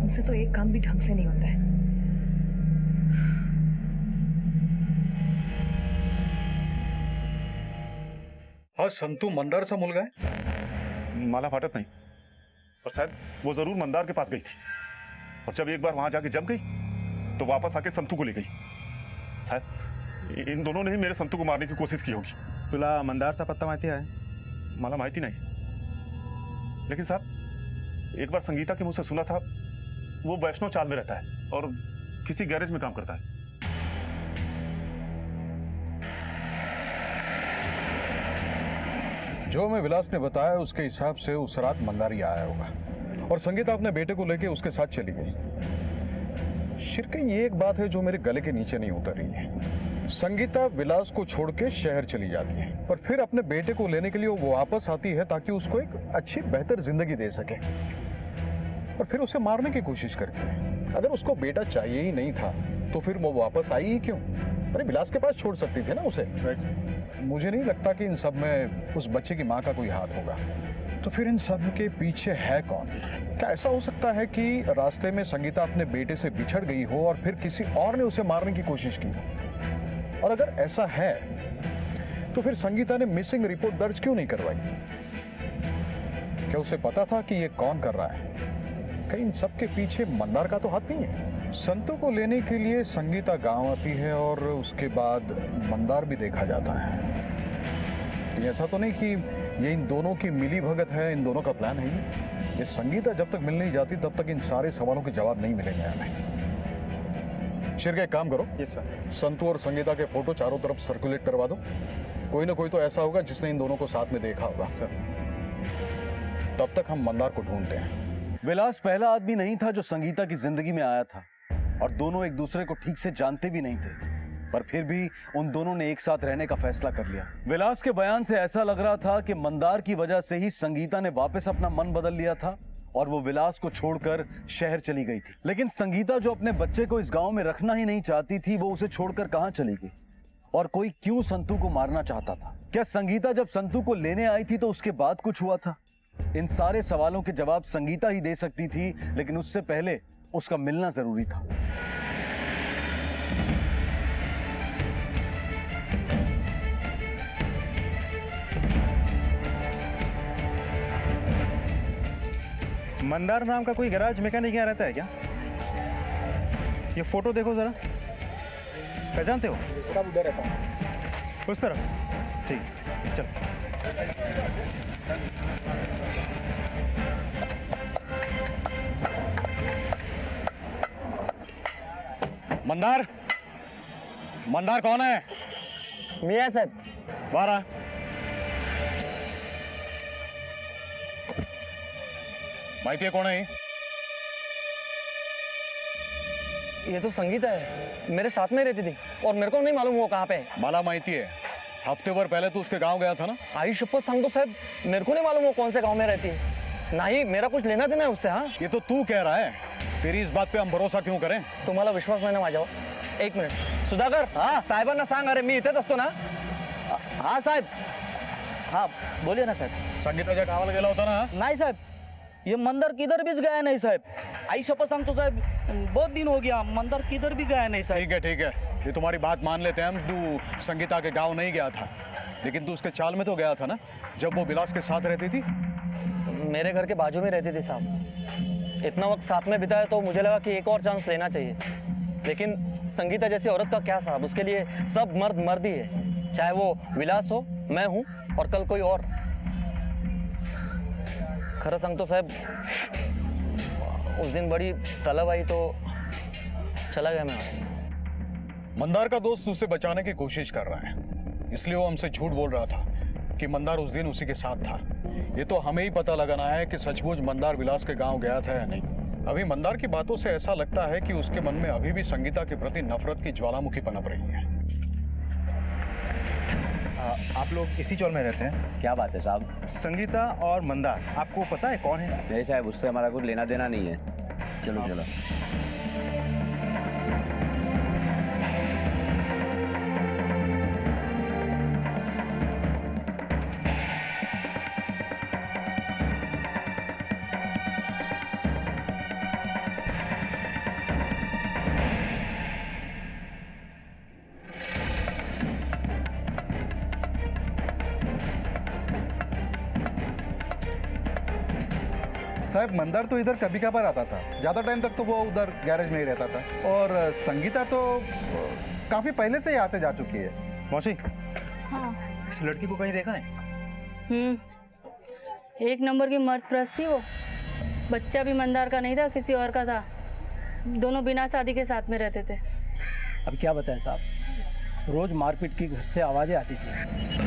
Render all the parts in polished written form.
उनसे तो एक काम भी ढंग से नहीं होता है। हाँ, संतू मंदारचा मुलगा है? मला वाटत नहीं, पर शायद वो जरूर मंदार के पास गई थी, और जब एक बार वहां जाके जम गई तो वापस आके संतू को ले गई। शायद इन दोनों ने ही मेरे संतू को मारने की कोशिश की होगी। तुला मंदारचा पत्ता माहिती आहे? मला माहिती नहीं, लेकिन साहब एक बार संगीता के मुंह से सुना था वो वैष्णव चाल में रहता है और किसी गैरेज में काम करता है। जो मैं विलास ने बताया उसके हिसाब से उस रात मंदारी आया होगा और संगीता अपने बेटे को लेके उसके साथ चली गई। शिरके, ये एक बात है जो मेरे गले के नीचे नहीं उतर रही है। संगीता विलास को छोड़ के शहर चली जाती है और फिर अपने बेटे को लेने के लिए वो वापस आती है ताकि उसको एक अच्छी बेहतर जिंदगी दे सके, और फिर उसे मारने की कोशिश करती है। अगर उसको बेटा चाहिए ही नहीं था तो फिर वो वापस आई ही क्यों? अरे विलास के पास छोड़ सकती थी ना उसे। मुझे नहीं लगता कि इन सब में उस बच्चे की माँ का कोई हाथ होगा। तो फिर इन सब के पीछे है कौन? क्या ऐसा हो सकता है कि रास्ते में संगीता अपने बेटे से बिछड़ गई हो और फिर किसी और ने उसे मारने की कोशिश की? और अगर ऐसा है तो फिर संगीता ने मिसिंग रिपोर्ट दर्ज क्यों नहीं करवाई? क्या उसे पता था कि ये कौन कर रहा है? कहीं इन सब के पीछे मंदार का तो हाथ नहीं है? संतू को लेने के लिए संगीता गांव आती है और उसके बाद मंदार भी देखा जाता है। ये ऐसा तो नहीं कि ये इन दोनों की मिली भगत है, इन दोनों का प्लान है ये संगीता जब तक मिल नहीं जाती तब तक इन सारे सवालों के जवाब नहीं मिलेंगे हमें। शिरके, एक काम करो। Yes sir. संतू और संगीता के फोटो चारों तरफ सर्कुलेट करवा दो। कोई ना कोई तो ऐसा होगा जिसने इन दोनों को साथ में देखा होगा। सर, तब तक हम मंदार को ढूंढते हैं। विलास पहला आदमी नहीं था जो संगीता की जिंदगी में आया था, और दोनों एक दूसरे को ठीक से जानते भी नहीं थे, पर फिर भी उन दोनों ने एक साथ रहने का फैसला कर लिया। विलास के बयान से ऐसा लग रहा था कि मंदार की वजह से ही संगीता ने वापस अपना मन बदल लिया था और वो विलास को छोड़कर शहर चली गई थी। लेकिन संगीता जो अपने बच्चे को इस गांव में रखना ही नहीं चाहती थी, वो उसे छोड़कर कहां चली गई? और कोई क्यों संतू को मारना चाहता था? क्या संगीता जब संतू को लेने आई थी तो उसके बाद कुछ हुआ था? इन सारे सवालों के जवाब संगीता ही दे सकती थी, लेकिन उससे पहले उसका मिलना जरूरी था। मंदार नाम का कोई गैराज मैकेनिक यहाँ रहता है क्या? ये फोटो देखो जरा, पहचानते हो? सब उधर रहता है। उस तरफ? ठीक, चल। मंदार, मंदार कौन है? मियाँ साहब। बाहर आ। माहिती है कौन है? ये तो संगीता है, मेरे साथ में रहती थी और मेरे को नहीं मालूम वो कहाँ पे है। मला माहिती है, हफ्ते भर पहले तू उसके गांव गया था ना? आई शपथ सांगतो साहब, मेरे को नहीं मालूम वो कौन से गांव में रहती है। नहीं, मेरा कुछ लेना देना है उससे। हाँ, ये तो तू कह रहा है, तेरी इस बात पे हम भरोसा क्यों करें? तुम्हाला विश्वास नाही ना माझ्यावर? एक मिनिट सुधाकर, हाँ साहेबांना सांग, अरे मी इथेच असतो ना। हाँ साहेब, हाँ बोलिए ना साहेब। संगीताच्या गावाला गेला होता ना? नहीं साहब, ये मंदिर किधर भी गया नहीं साहब। आई शपथ सांगतो साहब, बहुत दिन हो गया, मंदिर किधर भी गया नहीं साहब। ठीक है ठीक है, ये तुम्हारी बात मान लेते हैं हम। तू संगीता के गांव नहीं गया था, लेकिन तू उसके चाल में तो गया था ना, जब वो विलास के साथ रहती थी। मेरे घर के बाजू में रहती थी साहब। इतना वक्त साथ में बिताया तो मुझे लगा कि एक और चांस लेना चाहिए, लेकिन संगीता जैसी औरत का क्या साहब, उसके लिए सब मर्द मर्द ही है, चाहे वो विलास हो, मैं हूँ और कल कोई और। खरं सांगतो साहब, उस दिन बड़ी तलब आई तो चला गया मैं। मंदार का दोस्त उसे बचाने की कोशिश कर रहा है, इसलिए वो हमसे झूठ बोल रहा था कि मंदार उस दिन उसी के साथ था। ये तो हमें ही पता लगाना है कि सचमुच मंदार विलास के गांव गया था या नहीं। अभी मंदार की बातों से ऐसा लगता है कि उसके मन में अभी भी संगीता के प्रति नफरत की ज्वालामुखी पनप रही है। आप लोग इसी चौल में रहते हैं? क्या बात है साहब? संगीता और मंदार, आपको पता है कौन है? नहीं साहब, उससे हमारा कुछ लेना देना नहीं है। चलो चलो। साहब मंदार तो इधर कभी कभार आता था, ज्यादा टाइम तक तो वो उधर गैरेज में ही रहता था। और संगीता तो काफी पहले से यहाँ से जा चुकी है। मौसी, हाँ। इस लड़की को कहीं देखा है? एक नंबर की मर्द प्रस्त थी वो। बच्चा भी मंदार का नहीं था, किसी और का था। दोनों बिना शादी के साथ में रहते थे। अब क्या बताएं साहब, रोज मारपीट की घर से आवाजें आती थी।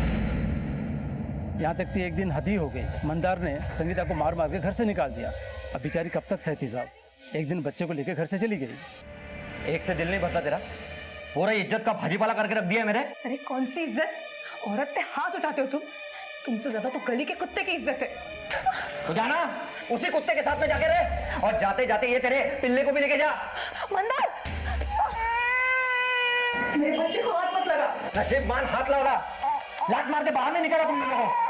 यहाँ तक कि एक दिन हद ही हो गई, मंदार ने संगीता को मार मार के घर से निकाल दिया। अब बेचारी कब तक सहती साहब। एक दिन बच्चे को लेकर घर से चली गई। एक से दिल नहीं भरता तेरा, पूरा इज्जत का भाजीपाला करके रख दिया मेरे। अरे कौन सी इज्जत, औरत पे हाथ उठाते हो तुम। तुमसे ज्यादा तो गली के कुत्ते की इज्जत है। तो जाना उसी कुत्ते के साथ में जाके रहे, और जाते जाते ये तेरे पिल्ले को भी लेके जा। मंदार, मेरे बच्चे को हाथ मत लगा। नजीब मान हाथ लगा, लात मार के बाहर नहीं निकला तुम लोगों को।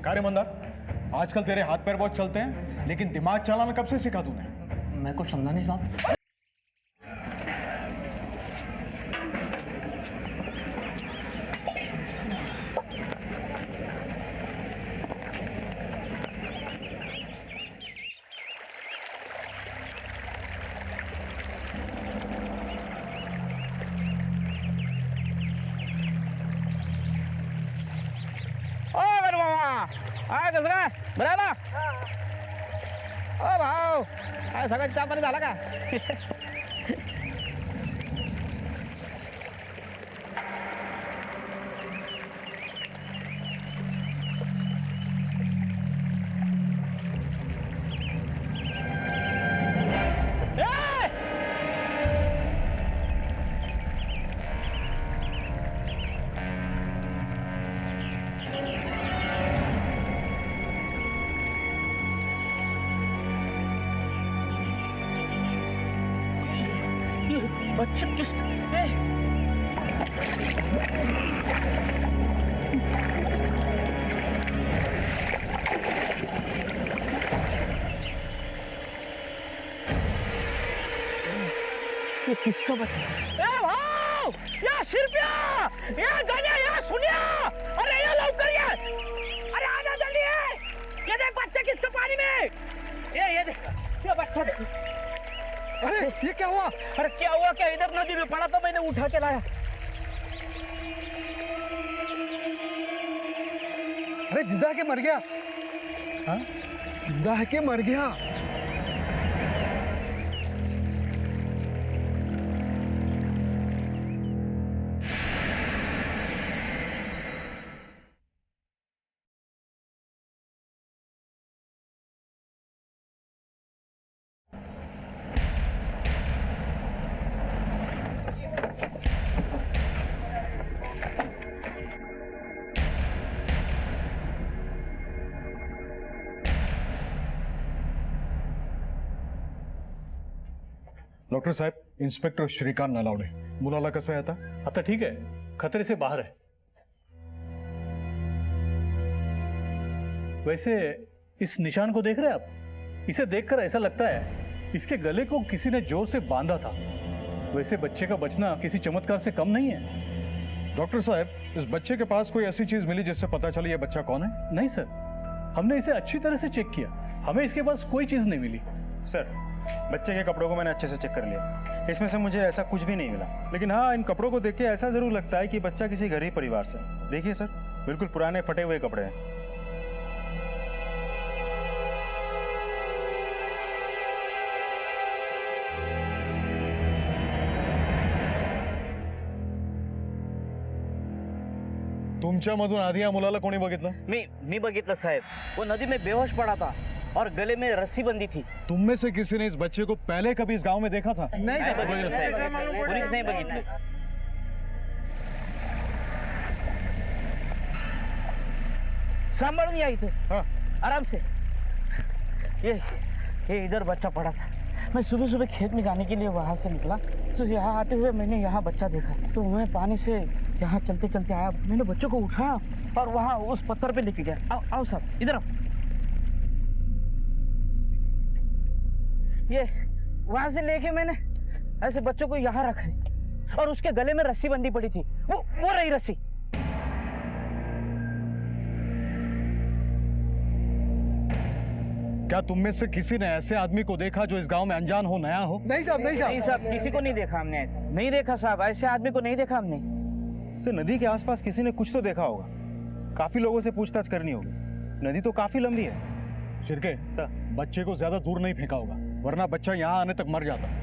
कार्य मंदार, आजकल तेरे हाथ पैर बहुत चलते हैं, लेकिन दिमाग चलाना कब से सीखा तूने? मैं कुछ समझा नहीं साहब। बराबर ओ भाऊ, सगळं चहा पाणी झाला का? बच्चे किस ये किसका बच्चा? ए भाऊ, या शिरप्या, या गण्या, या सुनिया, अरे ये लवकर ये, अरे आजा जल्दी है, ये देख बच्चा किसका पानी में, ये देख, ये बच्चा देख। अरे ये क्या हुआ? अरे क्या हुआ क्या, इधर नदी में पड़ा तो मैंने उठा के लाया। अरे जिंदा है कि मर गया? हाँ? जिंदा है कि मर गया? डॉक्टर साहब, इंस्पेक्टर श्रीकांत नलावडे, मुलाला कसं आहे आता? आता ठीक है, खतरे से बाहर है। वैसे इस निशान को देख रहे हैं आप? इसे देखकर ऐसा लगता है इसके गले को किसी ने जोर से बांधा था। वैसे बच्चे का बचना किसी चमत्कार से कम नहीं है। डॉक्टर साहब, इस बच्चे के पास कोई ऐसी चीज मिली जिससे पता चली ये बच्चा कौन है? नहीं सर, हमने इसे अच्छी तरह से चेक किया, हमें इसके पास कोई चीज नहीं मिली। सर, बच्चे के कपड़ों को मैंने अच्छे से चेक कर लिया, इसमें से मुझे ऐसा कुछ भी नहीं मिला। लेकिन हाँ, इन कपड़ों को देख के ऐसा जरूर लगता है कि बच्चा किसी गरीब परिवार से। देखिए सर, बिल्कुल पुराने फटे हुए कपड़े हैं। तुमच्यामधून आधी या मुलाला कोणी बघितलं? मी बघितलं साहेब, वो नदी में बेहोश पड़ा था और गले में रस्सी बंधी थी। तुम में से किसी ने इस बच्चे को पहले कभी इस गांव में देखा था? नहीं सर, पुलिस नहीं बघितलं। सांभाळून या इथे, हाँ। आराम से। ये इधर बच्चा पड़ा था। मैं सुबह सुबह खेत में जाने के लिए वहाँ से निकला, तो यहाँ आते हुए मैंने यहाँ बच्चा देखा। तो मैं पानी से यहाँ चलते चलते आया, मैंने बच्चे को उठाया और वहाँ उस पत्थर पे लेके गया। आओ आओ साहब, इधर आओ। ये वहां से लेके मैंने ऐसे बच्चों को यहाँ रखा और उसके गले में रस्सी बंधी पड़ी थी। वो रही रस्सी। क्या तुम में से किसी ने ऐसे आदमी को देखा जो इस गांव में अनजान हो, नया हो? नहीं साहब किसी को नहीं देखा हमने, नहीं देखा साहब, ऐसे आदमी को नहीं देखा हमने। से नदी के आसपास किसी ने कुछ तो देखा होगा, काफी लोगों से पूछताछ करनी होगी, नदी तो काफी लंबी है। शिरके, सर बच्चे को ज्यादा दूर नहीं फेंका होगा, वरना बच्चा यहाँ आने तक मर जाता।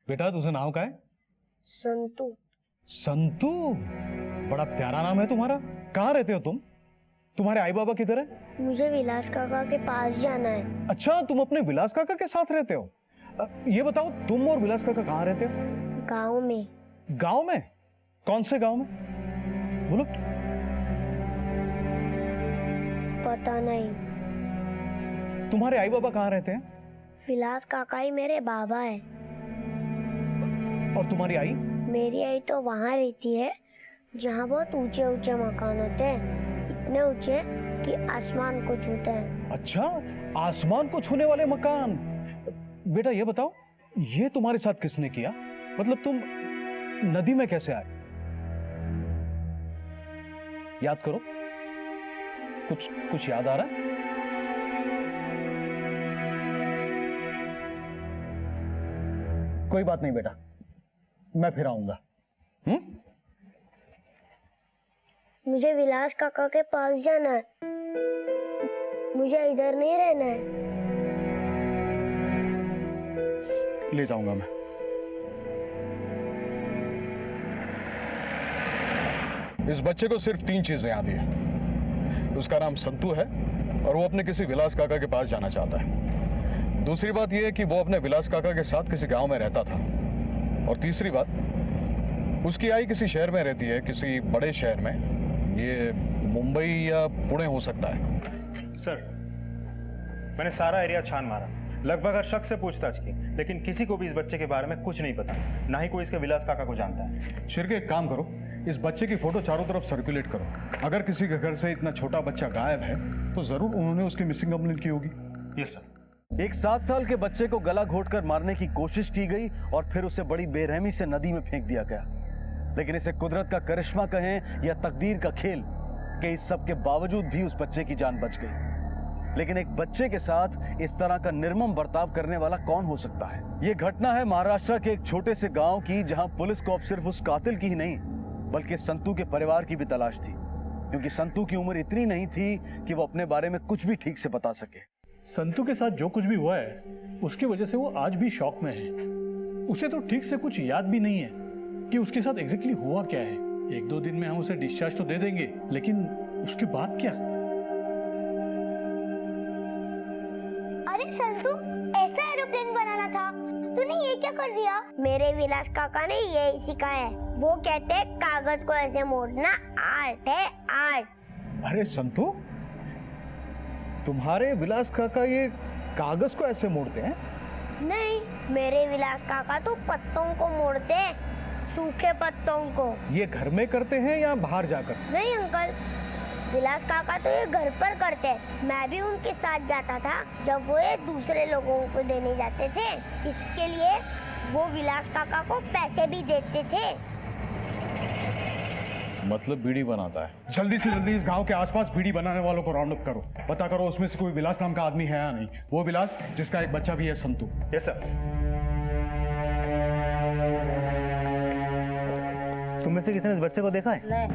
बेटा तुझे नाम का है? संतू। संतू, बड़ा प्यारा नाम है तुम्हारा। कहाँ रहते हो तुम? तुम्हारे आई बाबा किधर है? मुझे विलास काका के पास जाना है। अच्छा, तुम अपने विलास काका के साथ रहते हो? ये बताओ, तुम और विलास काका कहाँ रहते हो? गांव में। गांव में? कौन से गांव में? बोलो। पता नहीं। तुम्हारे आई बाबा कहाँ रहते हैं? विलास काका ही मेरे बाबा है। और तुम्हारी आई? मेरी आई तो वहाँ रहती है जहाँ बहुत ऊंचे ऊंचे मकान होते हैं, इतने ऊंचे कि आसमान को छूते हैं। अच्छा, आसमान को छूने वाले मकान। बेटा ये बताओ, ये तुम्हारे साथ किसने किया? मतलब तुम नदी में कैसे आए? याद करो, कुछ याद आ रहा है? कोई बात नहीं बेटा, मैं फिर आऊंगा। मुझे विलास काका के पास जाना है, मुझे इधर नहीं रहना है। ले जाऊंगा मैं। इस बच्चे को सिर्फ 3 चीजें याद है। उसका नाम संतू है और वो अपने किसी विलास काका के पास जाना चाहता है। दूसरी बात यह है कि वो अपने विलास काका के साथ किसी गांव में रहता था। और तीसरी बात, उसकी आई किसी शहर में रहती है, किसी बड़े शहर में। ये मुंबई या पुणे हो सकता है। सर, मैंने सारा एरिया छान मारा, लगभग हर शख्स से पूछताछ की, लेकिन किसी को भी इस बच्चे के बारे में कुछ नहीं पता, ना ही कोई इसके विलास काका को जानता है। शिरके, एक काम करो, इस बच्चे की फोटो चारों तरफ सर्कुलेट करो। अगर किसी के घर से इतना छोटा बच्चा गायब है तो जरूर उन्होंने उसकी मिसिंग कंप्लेंट की होगी। Yes sir. एक 7 साल के बच्चे को गला घोटकर मारने की कोशिश की गई और फिर उसे बड़ी बेरहमी से नदी में फेंक दिया गया। लेकिन इसे कुदरत का करिश्मा कहें या तकदीर का खेल, कि इस सब के बावजूद भी उस बच्चे की जान बच गई। लेकिन एक बच्चे के साथ इस तरह का निर्मम बर्ताव करने वाला कौन हो सकता है? यह घटना है महाराष्ट्र के एक छोटे से गांव की, जहां पुलिस को अब सिर्फ उस कातिल की ही नहीं बल्कि संतू के परिवार की भी तलाश थी, क्योंकि संतू की उम्र इतनी नहीं थी कि वो अपने बारे में कुछ भी ठीक से बता सके। संतू के साथ जो कुछ भी हुआ है उसकी वजह से वो आज भी शॉक में है। उसे तो ठीक से कुछ याद भी नहीं है कि उसके साथ एग्जैक्टली हुआ क्या है। 1-2 दिन में हम उसे डिस्चार्ज तो दे देंगे, लेकिन उसके बाद क्या? अरे संतू, ऐसा एरोप्लेन बनाना था, तूने ये क्या कर दिया? मेरे विलास काका ने यही सिखाया है। वो कहते हैं कागज को ऐसे मोड़ना आर्ट है, आर्ट। अरे संतू, तुम्हारे विलास काका ये कागज को ऐसे मोड़ते हैं? नहीं, मेरे विलास काका तो पत्तों को मोड़ते हैं, सूखे पत्तों को। ये घर में करते हैं या बाहर जाकर? नहीं अंकल, विलास काका तो ये घर पर करते हैं। मैं भी उनके साथ जाता था जब वो ये दूसरे लोगों को देने जाते थे। इसके लिए वो विलास काका को पैसे भी देते थे। मतलब बीड़ी बनाता है। जल्दी से जल्दी इस गांव के आसपास बीड़ी बनाने वालों को राउंड अप करो। पता करो उसमें से कोई विलास नाम का आदमी है या नहीं। वो विलास जिसका एक बच्चा भी है, संतू। Yes sir. तुम में से किसी ने इस बच्चे को देखा है? नहीं।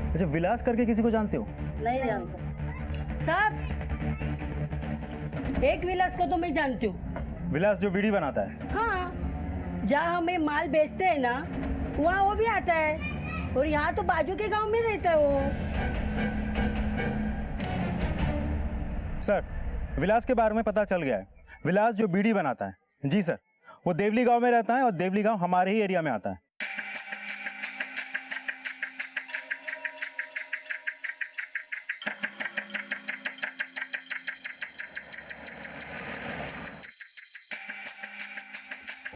अच्छा, विलास करके किसी को जानते हो? नहीं जानता साहब, एक विलास को तो मैं जानती हूँ। विलास जो बीड़ी बनाता है? हाँ, जहाँ हमें माल बेचते हैं ना, वहाँ वो भी आता है। और यहाँ तो बाजू के गांव में रहता है वो। सर, विलास के बारे में पता चल गया है। विलास जो बीड़ी बनाता है, जी सर, वो देवली गांव में रहता है और देवली गांव हमारे ही एरिया में आता है।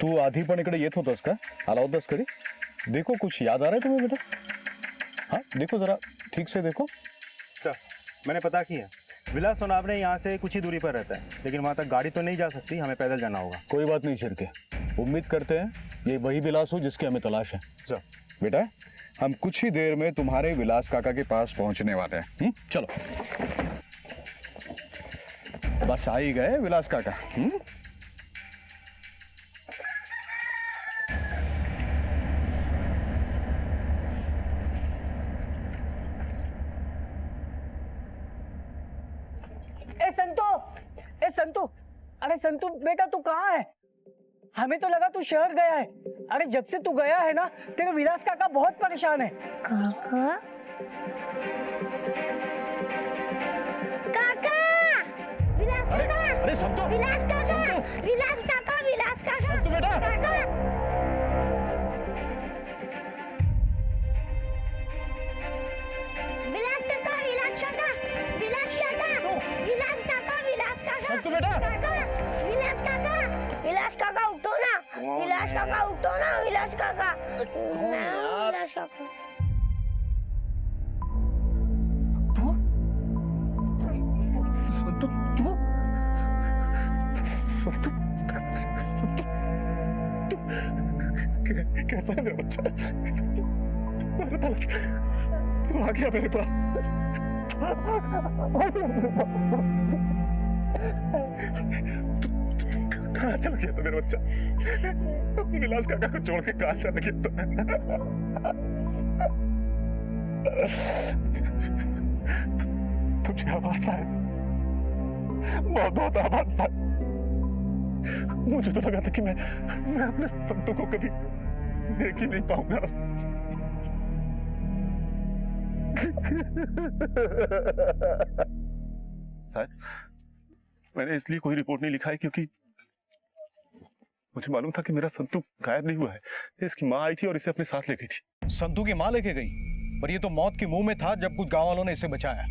तू आधी पण इकडे येत होतास का? आला होतास कधी? देखो कुछ याद आ रहा है तुम्हें बेटा? हाँ देखो जरा ठीक से देखो। सर मैंने पता किया, विलास सोनावने यहाँ से कुछ ही दूरी पर रहता है, लेकिन वहाँ तक गाड़ी तो नहीं जा सकती, हमें पैदल जाना होगा। कोई बात नहीं शिरके, उम्मीद करते हैं ये वही विलास हो जिसकी हमें तलाश है। सर बेटा हम कुछ ही देर में तुम्हारे विलास काका के पास पहुंचने वाले हैं। चलो बस आ ही गए विलास काका। ए संतू, अरे संतू बेटा तू कहाँ है? हमें तो लगा तू शहर गया है। अरे जब से तू गया है ना तेरे विलास काका बहुत परेशान है। काका काका विलास काका, अरे संतू, विलास काका, विलास काका, विलास काका, संतू बेटा। काका विलास काका, विलास काका, विलास काका, विलास काका, विलास काका, संतू बेटा। काका विलास काका, विलास काका उठो ना, विलास काका उठो ना, विलास काका, विलास काका। कैसा है मेरा बच्चा? तू आ गया मेरे पास। कहाँ चला गया था मेरा बच्चा? अपने विलास काका को छोड़ के कहाँ चला गया था? तुझे आवाज आए, बहुत बहुत आवाज आए। मुझे तो लगा था कि मैं अपने संतों को कभी देख ही नहीं पाऊंगा। शायद मैंने इसलिए कोई रिपोर्ट नहीं लिखा है क्योंकि मुझे मालूम था कि मेरा संतू गायब नहीं हुआ है। इसकी माँ आई थी और इसे अपने साथ ले गई थी। संतू की माँ लेके गई, पर ये तो मौत के मुंह में था जब कुछ गांव वालों ने इसे बचाया।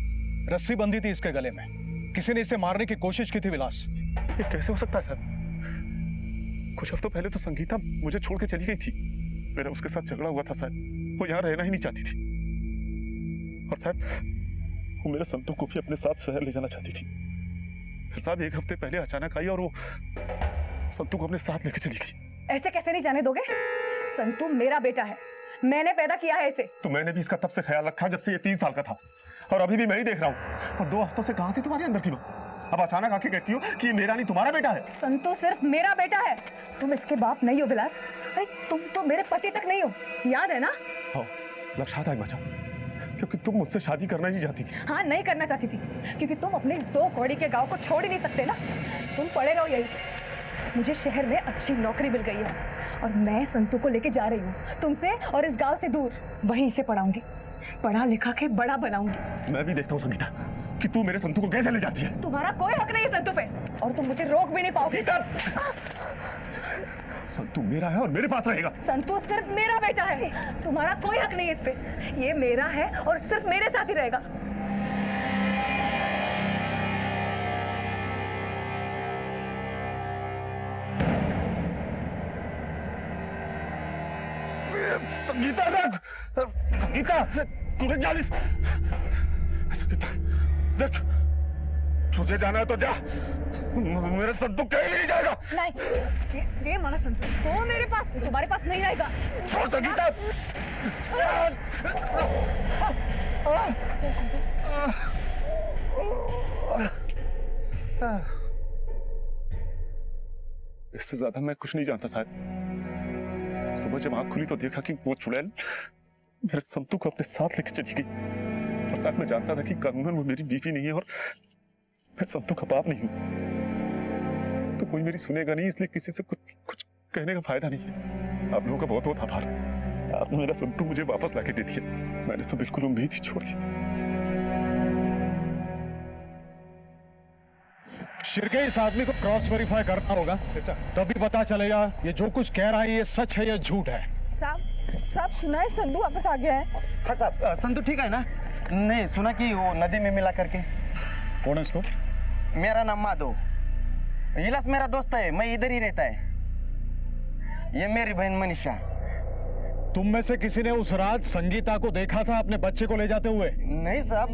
रस्सी बंधी थी इसके गले में, किसी ने इसे मारने की कोशिश की थी विलास। ये कैसे हो सकता है सर? कुछ हफ्तों पहले तो संगीता मुझे छोड़ के चली गई थी। मेरा उसके साथ झगड़ा हुआ था शायद, वो यहाँ रहना ही नहीं चाहती थी। और साहब वो मेरे संतू को भी अपने साथ शहर ले जाना चाहती थी। फिर साहब एक हफ्ते पहले अचानक आई और वो संतू को अपने साथ लेके चली गई। ऐसे कैसे नहीं जाने दोगे? संतू मेरा बेटा है, मैंने पैदा किया है इसे। तो मैंने भी इसका तब से ख्याल रखा जब से ये 3 साल का था, और अभी भी मैं ही देख रहा हूँ। और 2 हफ्तों से कहाँ थी तुम्हारे अंदर की माँ? अब अचानक आके कहती हो कि ये मेरा नहीं तुम्हारा बेटा है। संतू सिर्फ मेरा बेटा है, तुम इसके बाप नहीं हो विलास। अरे तुम तो मेरे पति तक नहीं हो, याद है ना? हाँ, लक्षात आई बचा, क्योंकि तुम मुझसे शादी करना ही चाहती थी। हाँ नहीं करना चाहती थी, क्योंकि तुम अपने इस 2 कौड़ी के गांव को छोड़ ही नहीं सकते ना। तुम पड़े रहो यही। मुझे शहर में अच्छी नौकरी मिल गई है और मैं संतू को लेके जा रही हूँ तुमसे और इस गांव से दूर। वहीं इसे पढ़ाऊंगी, पढ़ा लिखा के बड़ा बनाऊंगी। मैं भी देखता हूँ संगीता कि तू मेरे संतू को कैसे ले जाती है। तुम्हारा कोई हक नहीं है संतू पे, और तुम मुझे रोक भी नहीं पाओगे। संतू मेरा है और मेरे पास रहेगा। संतू सिर्फ मेरा बेटा है, तुम्हारा कोई हक नहीं है इस पे। ये मेरा है और सिर्फ मेरे साथ ही रहेगा। संगीता देख, संगीता तुझे जाली। संगीता देख, तुझे जाना है तो जा, मेरे संतू कहीं नहीं जाएगा। नहीं, ये माना संतू तो मेरे पास, तुम्हारे पास नहीं रहेगा। छोड़ संगीता। इससे ज्यादा मैं कुछ नहीं जानता साहब। सुबह जब आंख खुली तो देखा कि वो चुड़ैल मेरे संतू को अपने साथ लेके चली गई। और साथ में जानता था कि कानूनन वो मेरी बीवी नहीं है और मैं संतू का बाप नहीं हूं। तो कोई मेरी सुनेगा नहीं, इसलिए किसी से कुछ कहने का फायदा नहीं है। आप लोगों का बहुत बहुत आभार, आपने मेरा संतू मुझे वापस लाके दे दिया। मैंने तो बिल्कुल उम्मीद ही छोड़ दी थी। शिरके इस आदमी को क्रॉस वेरीफाई करना होगा, तभी पता चलेगा ये जो कुछ कह रहा है ये सच है या झूठ है। साहब सुना है संतू वापस आ गया है? हाँ साहब, संतू ठीक है ना? नहीं सुना कि वो नदी में मिला करके। कौन है तू? मेरा नाम माधव, इलास मेरा दोस्त है, मैं इधर ही रहता है। ये मेरी बहन मनीषा। तुम में से किसी ने उस रात संगीता को देखा था अपने बच्चे को ले जाते हुए? नहीं साहब,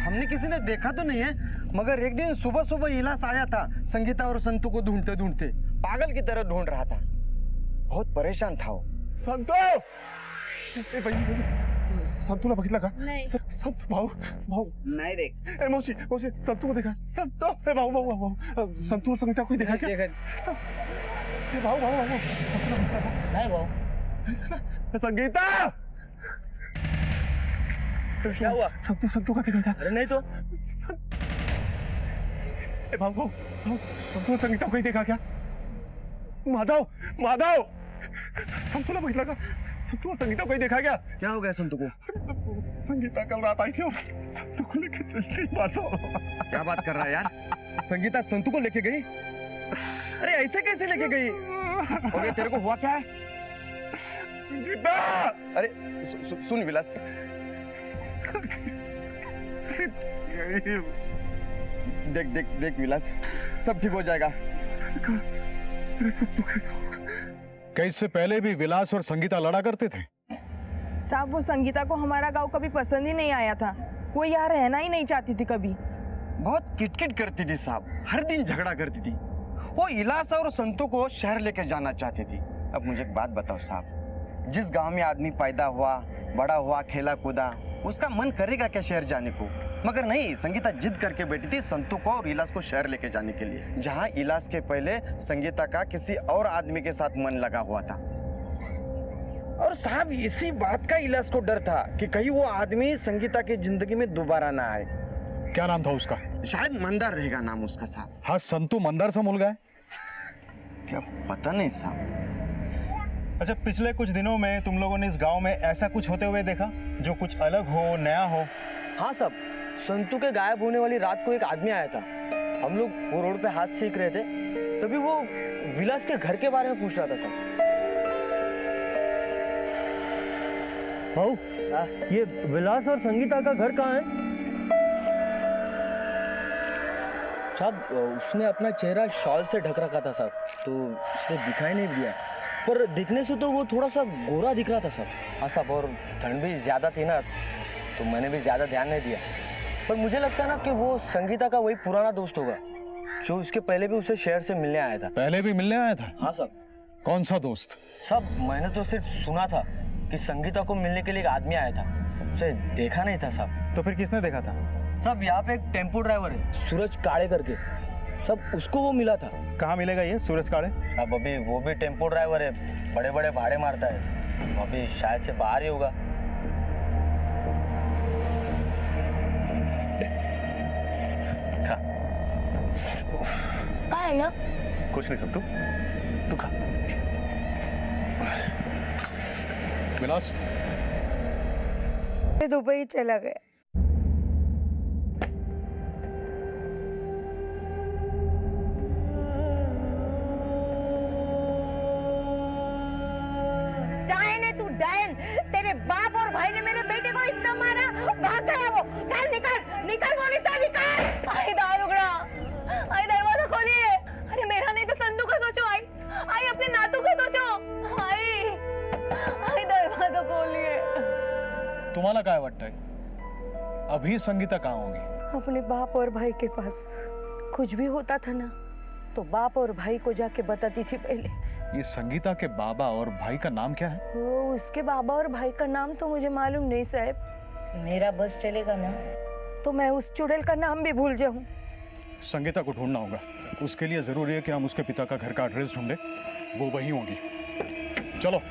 हमने किसी ने देखा तो नहीं है, मगर एक दिन सुबह सुबह इलास आया था संगीता और संतू को ढूंढते ढूंढते, पागल की तरह ढूंढ रहा था। बहुत परेशान था वो। संतो संतूला बघितला का? नाही. संतू भाऊ भाऊ नहीं देख। ए मौसी मौसी संतू को देखा? संतो ए भाऊ भाऊ भाऊ संतू और संगीता को देखा क्या? ए भाऊ भाऊ भाऊ नहीं भाऊ, संगीता क्या हुआ? संतू संतू का देखा क्या? अरे नहीं तो। ए भाऊ भाऊ भाऊ संतू और संगीता को देखा क्या? माधव माधव संतूला बघितला का? संतू और संगीता को देखा क्या? क्या हो गया संतू को? संगीता कल रात आई थी और संतू को लेके चली गई। माधव क्या बात कर रहा है यार? संगीता संतू को लेके गई? अरे ऐसे कैसे लेके गई? और ये तेरे को हुआ क्या है? संगीता अरे सुन विलास, देख देख देख विलास, सब ठीक हो जाएगा। अरे संतू कैसा होगा? क्या इससे पहले भी विलास और संगीता लड़ा करते थे? साहब वो संगीता को हमारा गांव कभी पसंद ही नहीं आया था, वो यहाँ रहना ही नहीं चाहती थी कभी। बहुत किटकिट करती थी साहब, हर दिन झगड़ा करती थी। वो इलास और संतू को शहर लेकर जाना चाहती थी। अब मुझे एक बात बताओ साहब, जिस गांव में आदमी पैदा हुआ, बड़ा हुआ, खेला कूदा, उसका मन करेगा क्या शहर जाने को? मगर नहीं, संगीता जिद करके बैठी थी संतू को और इलास को शहर लेके जाने के लिए, जहां इलास के पहले संगीता का किसी और आदमी के साथ मन लगा हुआ था। और साहब इसी बात का इलास को डर था कि कहीं वो आदमी संगीता की जिंदगी में दोबारा ना आए। क्या नाम था उसका? शायद मंदार रहेगा नाम उसका साहब। हाँ, संतू मंदार से मिल गए? क्या पता नहीं साहब। अच्छा, पिछले कुछ दिनों में तुम लोगों ने इस गांव में ऐसा कुछ होते हुए देखा जो कुछ अलग हो, नया हो? हाँ साहब, संतू के गायब होने वाली रात को एक आदमी आया था। हम लोग वो रोड पे हाथ सीख रहे थे, तभी वो विलास के घर के बारे में पूछ रहा था साहब। भाऊ, ये विलास और संगीता का घर कहाँ है? साहब उसने अपना चेहरा शॉल से ढक रखा था साहब, तो उसे दिखाई नहीं दिया, पर दिखने से तो वो थोड़ा सा गोरा दिख रहा था साहब। हाँ साहब, और ठंड भी ज़्यादा थी ना, तो मैंने भी ज़्यादा ध्यान नहीं दिया, पर मुझे लगता है ना कि वो संगीता का वही पुराना दोस्त होगा जो इसके पहले भी उसे शहर से मिलने आया था। पहले भी मिलने आया था? हाँ साहब। कौन सा दोस्त? साहब मैंने तो सिर्फ सुना था कि संगीता को मिलने के लिए एक आदमी आया था, उसे देखा नहीं था साहब। तो फिर किसने देखा था? साहब यहाँ पे एक टेम्पो ड्राइवर है सूरज काड़े करके, सब उसको वो मिला था। कहाँ मिलेगा ये सूरज काड़े? अब अभी वो भी टेम्पो ड्राइवर है, बड़े बड़े भाड़े मारता है, अभी शायद से बाहर ही होगा। का है ना? कुछ नहीं संतू, तू खा। विलास, दुबई चला गया। तू डायन, तेरे बाप और भाई ने मेरे बेटे को इतना मारा, भाग गया वो। चल निकल निकल मोनिता निकल। आई दारुगड़ा, आई दरवाजा खोलिए। अरे मेरा नहीं तो संतू का सोचो। आई आई अपने नातू का सोचो। आई दरवाजा खोलिए। तुम्हाला काय वाटतंय? अभी संगीता कहाँ होगी? अपने बाप और भाई के पास। कुछ भी होता था ना तो बाप और भाई को जाके बताती थी पहले। ये संगीता के बाबा और भाई का नाम क्या है? वो उसके बाबा और भाई का नाम तो मुझे मालूम नहीं साहब। मेरा बस चलेगा ना तो मैं उस चुड़ैल का नाम भी भूल जाऊं। संगीता को ढूंढना होगा, उसके लिए जरूरी है कि हम उसके पिता का घर का एड्रेस ढूंढे, वो वही होंगी। चलो।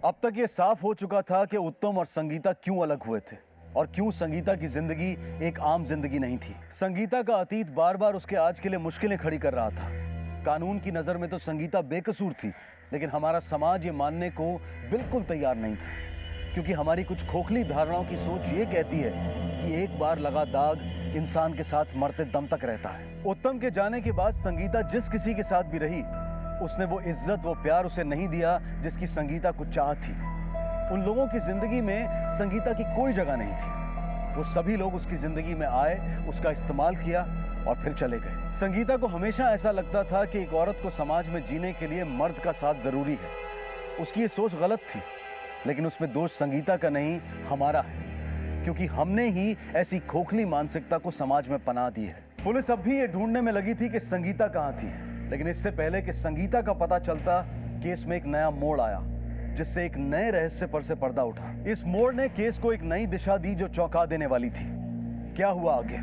अब तक ये साफ हो चुका था कि उत्तम और संगीता क्यों अलग हुए थे और क्यों संगीता की जिंदगी एक आम जिंदगी नहीं थी। संगीता का अतीत बार बार उसके आज के लिए मुश्किलें खड़ी कर रहा था। कानून की नजर में तो संगीता बेकसूर थी, लेकिन हमारा समाज ये मानने को बिल्कुल तैयार नहीं था, क्योंकि हमारी कुछ खोखली धारणाओं की सोच ये कहती है कि एक बार लगा दाग इंसान के साथ मरते दम तक रहता है। उत्तम के जाने के बाद संगीता जिस किसी के साथ भी रही, उसने वो इज्जत वो प्यार उसे नहीं दिया जिसकी संगीता को चाह थी। उन लोगों की जिंदगी में संगीता की कोई जगह नहीं थी। वो सभी लोग उसकी जिंदगी में आए, उसका इस्तेमाल किया और फिर चले गए। संगीता को हमेशा ऐसा लगता था कि एक औरत को समाज में जीने के लिए मर्द का साथ जरूरी है। उसकी ये सोच गलत थी, लेकिन उसमें दोष संगीता का नहीं, हमारा है, क्योंकि हमने ही ऐसी खोखली मानसिकता को समाज में पनाह दी है। पुलिस अब भी ये ढूंढने में लगी थी कि संगीता कहाँ थी, लेकिन इससे पहले कि संगीता का पता चलता, केस में एक नया मोड़ आया, जिससे एक नए रहस्य पर से पर्दा उठा। इस मोड़ ने केस को एक नई दिशा दी जो चौंका देने वाली थी। क्या हुआ आगे?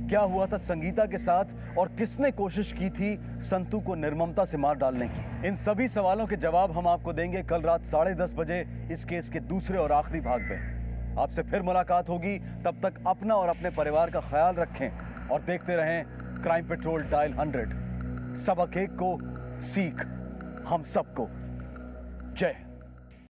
क्या हुआ था संगीता के साथ और किसने कोशिश की थी संतू को निर्ममता से मार डालने की? इन सभी सवालों के जवाब हम आपको देंगे कल रात 10:30 बजे इस केस के दूसरे और आखिरी भाग में। आपसे फिर मुलाकात होगी, तब तक अपना और अपने परिवार का ख्याल रखें और देखते रहें क्राइम पेट्रोल डायल 100। सबक एक को सीख हम सबको। जय।